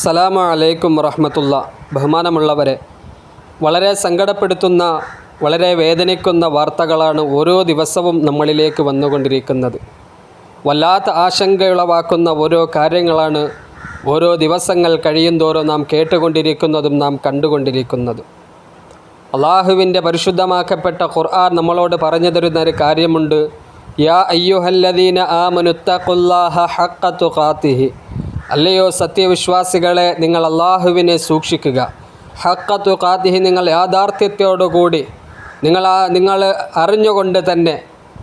അസ്സലാമു അലൈക്കും വറഹ്മത്തുള്ള. ബഹുമാനമുള്ളവരെ, വളരെ സങ്കടപ്പെടുത്തുന്ന, വളരെ വേദനിക്കുന്ന വാർത്തകളാണ് ഓരോ ദിവസവും നമ്മളിലേക്ക് വന്നുകൊണ്ടിരിക്കുന്നത്. വല്ലാത്ത ആശങ്കയുളവാക്കുന്ന ഓരോ കാര്യങ്ങളാണ് ഓരോ ദിവസങ്ങൾ കഴിയുന്തോറും നാം കേട്ടുകൊണ്ടിരിക്കുന്നതും നാം കണ്ടുകൊണ്ടിരിക്കുന്നതും. അള്ളാഹുവിൻ്റെ പരിശുദ്ധമാക്കപ്പെട്ട ഖുർആൻ നമ്മളോട് പറഞ്ഞു തരുന്ന ഒരു കാര്യമുണ്ട്. യാ അയ്യുഹല്ലദീന ആമനുത്തഖുല്ലാഹ ഹഖ്ക തുഖാതിഹി, അല്ലയോ സത്യവിശ്വാസികളെ, നിങ്ങൾ അള്ളാഹുവിനെ സൂക്ഷിക്കുക. ഹഖ്ക തുഖാതിഹി, നിങ്ങൾ യാഥാർത്ഥ്യത്തോടുകൂടി, നിങ്ങൾ അറിഞ്ഞുകൊണ്ട് തന്നെ,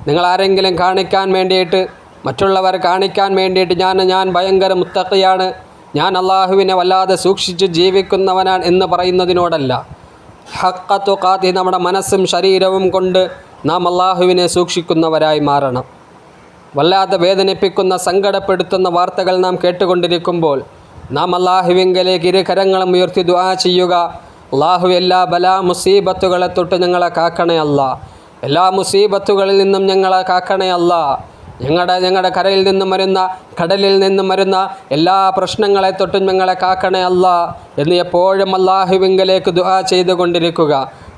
നിങ്ങൾ ആരെങ്കിലും കാണിക്കാൻ വേണ്ടിയിട്ട്, മറ്റുള്ളവർ കാണിക്കാൻ വേണ്ടിയിട്ട് ഞാൻ ഭയങ്കര മുത്തഖിയാണ്, ഞാൻ അള്ളാഹുവിനെ വല്ലാതെ സൂക്ഷിച്ച് ജീവിക്കുന്നവനാണ് എന്ന് പറയുന്നതിനോടല്ല. ഹഖ്ക തുഖാതിഹി, നമ്മുടെ മനസ്സും ശരീരവും കൊണ്ട് നാം അള്ളാഹുവിനെ സൂക്ഷിക്കുന്നവരായി മാറണം. വല്ലാതെ വേദനിപ്പിക്കുന്ന, സങ്കടപ്പെടുത്തുന്ന വാർത്തകൾ നാം കേട്ടുകൊണ്ടിരിക്കുമ്പോൾ നാം അള്ളാഹുവിങ്കലേക്ക് ഇരു കരങ്ങളും ഉയർത്തി ദുആ ചെയ്യുക. അള്ളാഹു എല്ലാ ബലാ മുസീബത്തുകളെ തൊട്ട് ഞങ്ങളെ കാക്കണേ അല്ലാ, എല്ലാ മുസീബത്തുകളിൽ നിന്നും ഞങ്ങളെ കാക്കണേ അല്ലാ. ഞങ്ങളുടെ കരയിൽ നിന്നും വരുന്ന, കടലിൽ നിന്നും വരുന്ന എല്ലാ പ്രശ്നങ്ങളെ തൊട്ടും ഞങ്ങളെ കാക്കണേ അല്ലാ എന്ന് എപ്പോഴും അള്ളാഹുവിങ്കലേക്ക് ദുആ ചെയ്തുകൊണ്ടിരിക്കുക.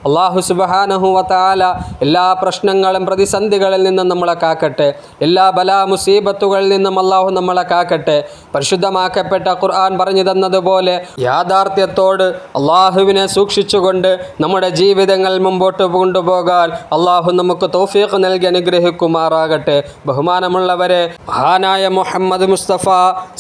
അള്ളാഹു സുബ്ഹാനഹു വ തആല എല്ലാ പ്രശ്നങ്ങളും പ്രതിസന്ധികളിൽ നിന്നും നമ്മളെ കാക്കട്ടെ. എല്ലാ ബലാ മുസീബത്തുകളിൽ നിന്നും അള്ളാഹു നമ്മളെ കാക്കട്ടെ. പരിശുദ്ധമാക്കപ്പെട്ട ഖുർആൻ പറഞ്ഞു തന്നതുപോലെ യാഥാർത്ഥ്യത്തോട് അള്ളാഹുവിനെ സൂക്ഷിച്ചുകൊണ്ട് നമ്മുടെ ജീവിതങ്ങൾ മുമ്പോട്ട് കൊണ്ടുപോകാൻ അള്ളാഹു നമുക്ക് തൗഫീഖ് നൽകി അനുഗ്രഹിക്കുമാറാകട്ടെ. ബഹുമാനമുള്ളവരെ, മഹാനായ മുഹമ്മദ് മുസ്തഫ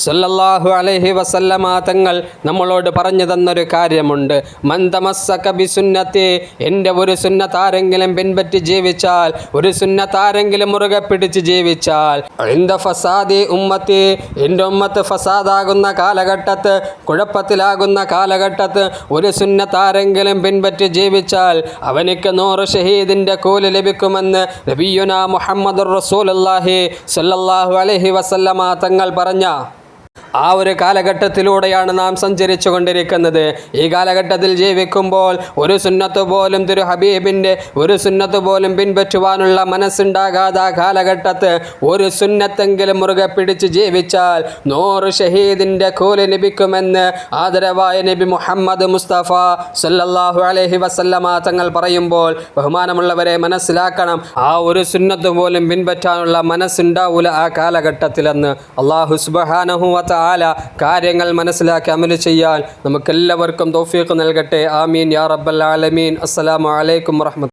സല്ലല്ലാഹു അലൈഹി വസല്ലമ തങ്ങൾ നമ്മളോട് പറഞ്ഞു തന്നൊരു കാര്യമുണ്ട്. മൻ തമസ്സക ബിസുന്നത്തി, എൻ്റെ ഒരു സുന്നത്താരെങ്കിലും പിൻപറ്റി ജീവിച്ചാൽ, ഒരു സുന്നത്താരെങ്കിലും മുറുകെ പിടിച്ച് ജീവിച്ചാൽ, ഇന്ദ ഫസാദി ഉമ്മത്തി, എൻ്റെ ഉമ്മത്ത് ഫസാദാകുന്ന കാലഘട്ടത്ത്, കുഴപ്പത്തിലാകുന്ന കാലഘട്ടത്ത് ഒരു സുന്നത്താരെങ്കിലും പിൻപറ്റി ജീവിച്ചാൽ അവനിക്ക് 100 ഷഹീദിൻ്റെ കൂലി ലഭിക്കുമെന്ന് നബിയുനാ മുഹമ്മദുർ റസൂലുള്ളാഹി സ്വല്ലല്ലാഹു അലൈഹി വസല്ലമ തങ്ങൾ പറഞ്ഞ ആ ഒരു കാലഘട്ടത്തിലൂടെയാണ് നാം സഞ്ചരിച്ചു കൊണ്ടിരിക്കുന്നത്. ഈ കാലഘട്ടത്തിൽ ജീവിക്കുമ്പോൾ ഒരു സുന്നത്ത് പോലും തിരു ഹബീബിൻ്റെ ഒരു സുന്നത്ത് പോലും പിൻപറ്റുവാനുള്ള മനസ്സുണ്ടാകാതെ ആ കാലഘട്ടത്ത് ഒരു സുന്നത്തെങ്കിലും മുറുകെ പിടിച്ച് ജീവിച്ചാൽ 100 ഷഹീദിൻ്റെ കൂലി ലഭിക്കുമെന്ന് ആദരവായ നബി മുഹമ്മദ് മുസ്തഫ സല്ലല്ലാഹു അലൈഹി വസല്ലമ തങ്ങൾ പറയുമ്പോൾ, ബഹുമാനമുള്ളവരെ, മനസ്സിലാക്കണം, ആ ഒരു സുന്നത്ത് പോലും പിൻപറ്റാനുള്ള മനസ്സുണ്ടാവൂല ആ കാലഘട്ടത്തിലെന്ന്. അല്ലാഹു സുബ്ഹാനഹു വ തആല കാര്യങ്ങൾ മനസ്സിലാക്കി അമൽ ചെയ്യാൻ നമുക്കെല്ലാവർക്കും തൗഫീഖ് നൽകട്ടെ. ആമീൻ യാ റബ്ബൽ ആലമീൻ. അസ്സലാമു അലൈക്കും വറഹ്മത്തുള്ളാഹി.